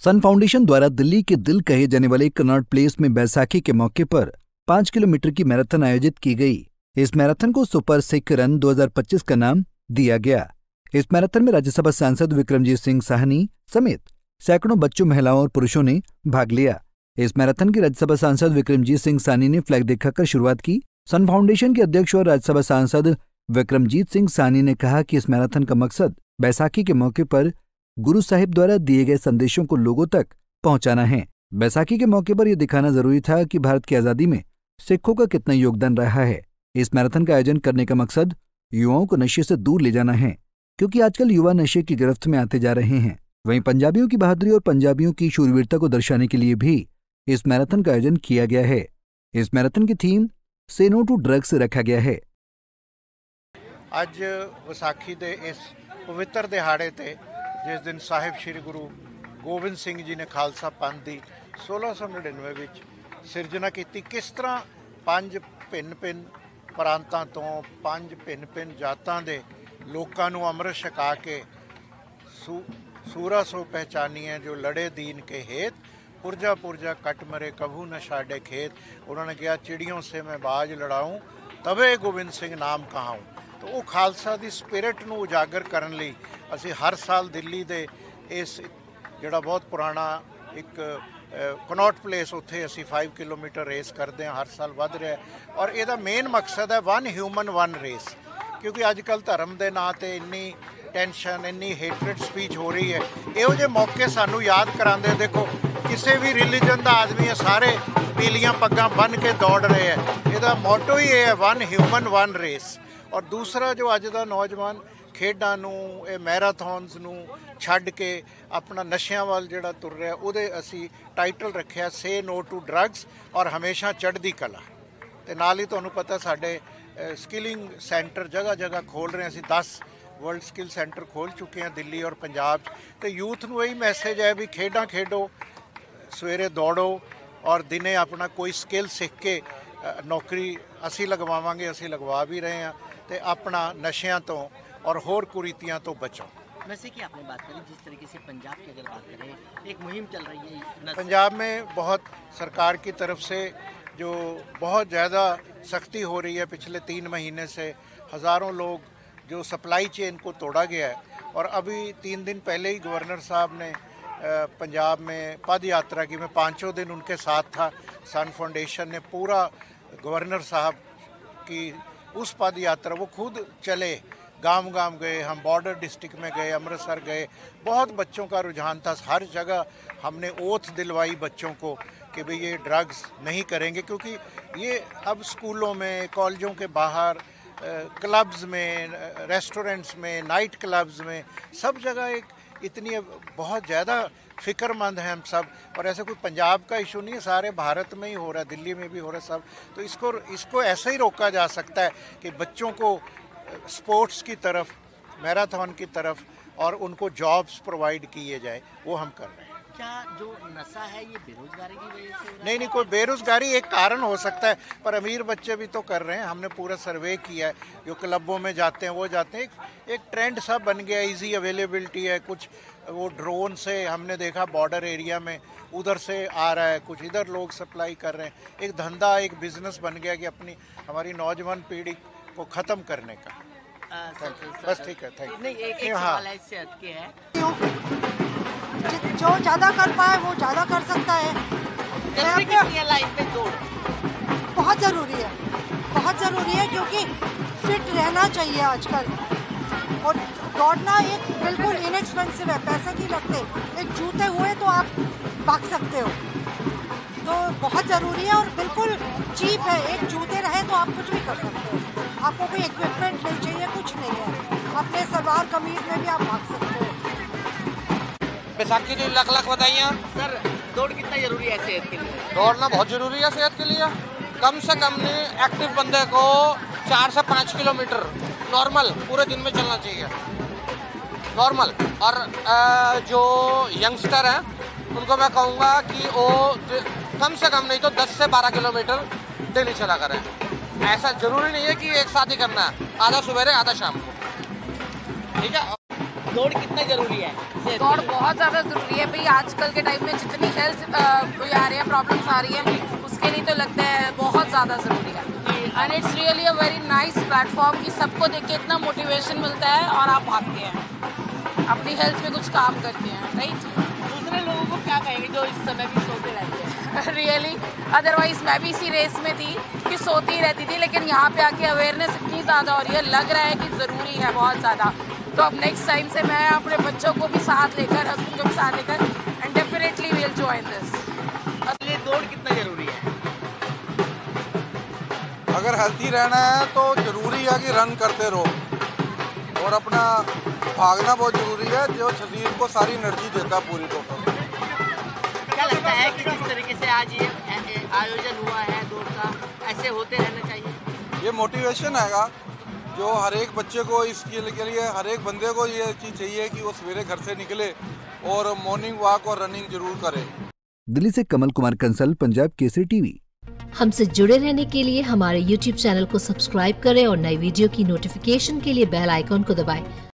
सन foundation द्वारा दिल्ली के दिल कहे जाने वाले कनॉट प्लेस में बैसाखी के मौके पर 5 किलोमीटर की मैराथन आयोजित की गई। इस मैराथन को सुपर सिख रन 2025 का नाम दिया गया। इस मैराथन में राज्यसभा सांसद विक्रमजीत सिंह साहनी समेत सैकड़ों बच्चों, महिलाओं और पुरुषों ने भाग लिया। इस मैराथन की राज्यसभा सांसद विक्रमजीत सिंह साहनी ने फ्लैग दिखाकर शुरुआत की। सन फाउंडेशन के अध्यक्ष और राज्यसभा सांसद विक्रमजीत सिंह साहनी ने कहा कि इस मैराथन का मकसद बैसाखी के मौके पर गुरु साहिब द्वारा दिए गए संदेशों को लोगों तक पहुंचाना है। बैसाखी के मौके पर यह दिखाना जरूरी था कि भारत की आजादी में सिखों का कितना योगदान रहा है। इस मैराथन का आयोजन करने का मकसद युवाओं को नशे से दूर ले जाना है, क्योंकि आजकल युवा नशे की गिरफ्त में आते जा रहे हैं। वहीं पंजाबियों की बहादुरी और पंजाबियों की शूरवीरता को दर्शाने के लिए भी इस मैराथन का आयोजन किया गया है। इस मैराथन की थीम से नो टू ड्रग्स रखा गया है। ਅੱਜ ਵਿਸਾਖੀ ਦੇ ਇਸ ਪਵਿੱਤਰ ਦਿਹਾੜੇ ਤੇ ਜਿਸ ਦਿਨ ਸਾਹਿਬ ਸ੍ਰੀ ਗੁਰੂ ਗੋਬਿੰਦ ਸਿੰਘ ਜੀ ਨੇ ਖਾਲਸਾ ਪੰਥ ਦੀ 1699 ਵਿੱਚ ਸਿਰਜਣਾ ਕੀਤੀ, ਕਿਸ ਤਰ੍ਹਾਂ 5 ਭਿੰਨ-ਭਿੰਨ ਪ੍ਰਾਂਤਾਂ ਤੋਂ 5 ਭਿੰਨ-ਭਿੰਨ ਜਾਤਾਂ ਦੇ ਲੋਕਾਂ ਨੂੰ ਅੰਮ੍ਰਿਤ ਛਕਾ ਕੇ ਸੂਰਾ ਸੋ ਪਹਿਚਾਨੀਏ ਜੋ ਲੜੇ दीन के हेत पुरजा पुरजा कट मरे कभू न छाड़े खेत। उन्होंने कहा चिड़ियों से मैं बाज लड़ाऊँ तबे गोबिंद सिंह नाम कहाऊँ। तो वो खालसा की स्पिरिट ਨੂੰ ਉਜਾਗਰ ਕਰਨ ਲਈ ਅਸੀਂ ਹਰ ਸਾਲ ਦਿੱਲੀ ਦੇ ਇਸ ਜਿਹੜਾ ਬਹੁਤ ਪੁਰਾਣਾ ਇੱਕ ਕਨੌਟ ਪਲੇਸ ਉੱਥੇ ਅਸੀਂ 5 ਕਿਲੋਮੀਟਰ ਰੇਸ ਕਰਦੇ ਹਾਂ, ਹਰ ਸਾਲ ਵੱਧ ਰਿਹਾ। ਔਰ ਇਹਦਾ ਮੇਨ ਮਕਸਦ ਹੈ 1 ਹਿਊਮਨ 1 ਰੇਸ, ਕਿਉਂਕਿ ਅੱਜ ਕੱਲ੍ਹ ਧਰਮ ਦੇ ਨਾਂ 'ਤੇ ਇੰਨੀ ਟੈਨਸ਼ਨ, ਇੰਨੀ ਹੇਟਰਡ ਸਪੀਚ ਹੋ ਰਹੀ ਹੈ। ਇਹੋ ਜਿਹੇ ਮੌਕੇ ਸਾਨੂੰ ਯਾਦ ਕਰਾਉਂਦੇ, ਦੇਖੋ ਕਿਸੇ ਵੀ ਰਿਲੀਜਨ ਦਾ ਆਦਮੀ ਹੈ, ਸਾਰੇ ਪੀਲੀਆਂ ਪੱਗਾਂ ਬੰਨ੍ਹ ਕੇ ਦੌੜ ਰਹੇ ਹੈ। ਇਹਦਾ ਮੋਟੋ ਹੀ ਇਹ ਹੈ 1 ਹਿਊਮਨ 1 ਰੇਸ। ਔਰ ਦੂਸਰਾ ਜੋ ਅੱਜ ਦਾ ਨੌਜਵਾਨ ਖੇਡਾਂ ਨੂੰ, ਇਹ ਮੈਰਾਥਨਸ ਨੂੰ ਛੱਡ ਕੇ ਆਪਣਾ ਨਸ਼ਿਆਂ ਵੱਲ ਜਿਹੜਾ ਤੁਰ ਰਿਹਾ, ਉਹਦੇ ਅਸੀਂ ਟਾਈਟਲ ਰੱਖਿਆ ਸੇ ਨੋ ਟੂ ਡਰੱਗਸ ਔਰ ਹਮੇਸ਼ਾ ਚੜ੍ਹਦੀ ਕਲਾ। ਅਤੇ ਨਾਲ ਹੀ ਤੁਹਾਨੂੰ ਪਤਾ ਸਾਡੇ ਸਕਿਲਿੰਗ ਸੈਂਟਰ ਜਗ੍ਹਾ ਜਗ੍ਹਾ ਖੋਲ੍ਹ ਰਹੇ। ਅਸੀਂ 10 ਵਰਲਡ ਸਕਿੱਲ ਸੈਂਟਰ ਖੋਲ੍ਹ ਚੁੱਕੇ ਹਾਂ ਦਿੱਲੀ ਔਰ ਪੰਜਾਬ 'ਚ। ਅਤੇ ਯੂਥ ਨੂੰ ਇਹੀ ਮੈਸੇਜ ਹੈ ਵੀ ਖੇਡਾਂ ਖੇਡੋ, ਸਵੇਰੇ ਦੌੜੋ ਔਰ ਦਿਨੇ ਆਪਣਾ ਕੋਈ ਸਕਿੱਲ ਸਿੱਖ ਕੇ ਨੌਕਰੀ ਅਸੀਂ ਲਗਵਾਵਾਂਗੇ, ਅਸੀਂ ਲਗਵਾ भी रहे हैं। तो अपना नशियां तो और होर कुरीतियां तो बचो। नशे की आपने बात करी, जिस तरीके से पंजाब की अगर बात करें, एक मुहिम चल रही है पंजाब में, बहुत सरकार की तरफ से जो बहुत ज़्यादा सख्ती हो रही है। पिछले 3 महीने से हज़ारों लोग जो सप्लाई चेन को तोड़ा गया है। और अभी 3 दिन पहले ही गवर्नर साहब ने पंजाब में पद यात्रा की, मैं 5 दिन उनके साथ था। सन फाउंडेशन ने पूरा गवर्नर साहब की उस पद यात्रा, वो खुद चले, गांव गांव गए, हम बॉर्डर डिस्ट्रिक्ट में गए, अमृतसर गए। बहुत बच्चों का रुझान था, हर जगह हमने ओथ दिलवाई बच्चों को कि भाई ये ड्रग्स नहीं करेंगे, क्योंकि ये अब स्कूलों में, कॉलेजों के बाहर, क्लब्स में, रेस्टोरेंट्स में, नाइट क्लब्स में, सब जगह एक इतनी बहुत ज़्यादा फ़िक्रमंद हैं हम सब। और ऐसा कोई पंजाब का इशू नहीं है, सारे भारत में ही हो रहा है, दिल्ली में भी हो रहा है सब। तो इसको ऐसे ही रोका जा सकता है कि बच्चों को स्पोर्ट्स की तरफ, मैराथन की तरफ और उनको जॉब्स प्रोवाइड किए जाए, वो हम कर रहे हैं। क्या जो नशा है ये बेरोजगारी की वजह से? नहीं, कोई बेरोजगारी एक कारण हो सकता है, पर अमीर बच्चे भी तो कर रहे हैं। हमने पूरा सर्वे किया है, जो क्लबों में जाते हैं वो जाते हैं। एक ट्रेंड सा बन गया, इजी अवेलेबिलिटी है। कुछ वो ड्रोन से हमने देखा बॉर्डर एरिया में, उधर से आ रहा है, कुछ इधर लोग सप्लाई कर रहे हैं। एक धंधा, एक बिजनेस बन गया कि अपनी हमारी नौजवान पीढ़ी को ख़त्म करने का। बस ठीक है, थैंक यू। एक सवाल है, इससे हटके है, जो ज़्यादा कर पाए वो ज़्यादा कर सकता है। लाइफ में दौड़ बहुत ज़रूरी है, बहुत ज़रूरी है, क्योंकि फिट रहना चाहिए आजकल। और दौड़ना एक बिल्कुल इनएक्सपेंसिव है, पैसे नहीं लगते। एक जूते हुए तो आप भाग सकते हो, तो बहुत ज़रूरी है और बिल्कुल चीप है। एक जूते रहे तो आप कुछ भी कर सकते हो, आपको कोई इक्विपमेंट नहीं चाहिए, कुछ नहीं है। अपने सलवार कमीज में भी आप भाग सकते हो। बैसाखी की लाख लाख बधाइयाँ। सर, दौड़ कितना जरूरी है सेहत के लिए? दौड़ना बहुत जरूरी है सेहत के लिए। कम से कम एक्टिव बंदे को 4 से 5 किलोमीटर नॉर्मल पूरे दिन में चलना चाहिए, नॉर्मल। और जो यंगस्टर हैं उनको मैं कहूँगा कि वो कम से कम नहीं तो 10 से 12 किलोमीटर डेली चला करें। ऐसा ज़रूरी नहीं है कि एक साथ ही करना है, आधा सवेरे आधा शाम को, ठीक है। दौड़ कितना जरूरी है? दौड़ बहुत ज़्यादा ज़रूरी है भाई। आजकल के टाइम में जितनी हेल्थ आ रही है, प्रॉब्लम्स आ रही है, उसके लिए तो लगता है बहुत ज़्यादा ज़रूरी है। And it's really a very nice platform कि सबको देख के इतना मोटिवेशन मिलता है और आप भागते हैं, अपनी हेल्थ में कुछ काम करते हैं, राइट। दूसरे लोगों को क्या कहेंगे जो इस समय भी सोते रहते हैं? रियली अदरवाइज मैं भी इसी रेस में थी कि सोती रहती थी, लेकिन यहाँ पे आके अवेयरनेस इतनी ज़्यादा हो रही है, लग रहा है कि ज़रूरी है बहुत ज़्यादा। तो अब नेक्स्ट टाइम से मैं अपने बच्चों को भी साथ लेकर, हस्बैंड को भी साथ लेकर, and definitely will join this. असली दौड़ कितना जरूरी है? अगर हेल्थी रहना है तो ज़रूरी है कि रन करते रहो और अपना भागना बहुत ज़रूरी है, जो शरीर को सारी एनर्जी देता है पूरी टोटल। क्या लगता है कि जिस तरीके से आज ये आयोजन हुआ है दौड़ का, ऐसे होते रहना चाहिए? ये मोटिवेशन हैगा जो हर एक बच्चे को, इसके लिए हर एक बंदे को ये चीज़ चाहिए कि वो सवेरे घर से निकले और मॉर्निंग वॉक और रनिंग जरूर करे। दिल्ली से कमल कुमार कंसल, पंजाब केसरी टीवी। हमसे जुड़े रहने के लिए हमारे YouTube चैनल को सब्सक्राइब करें और नई वीडियो की नोटिफिकेशन के लिए बेल आइकॉन को दबाएं।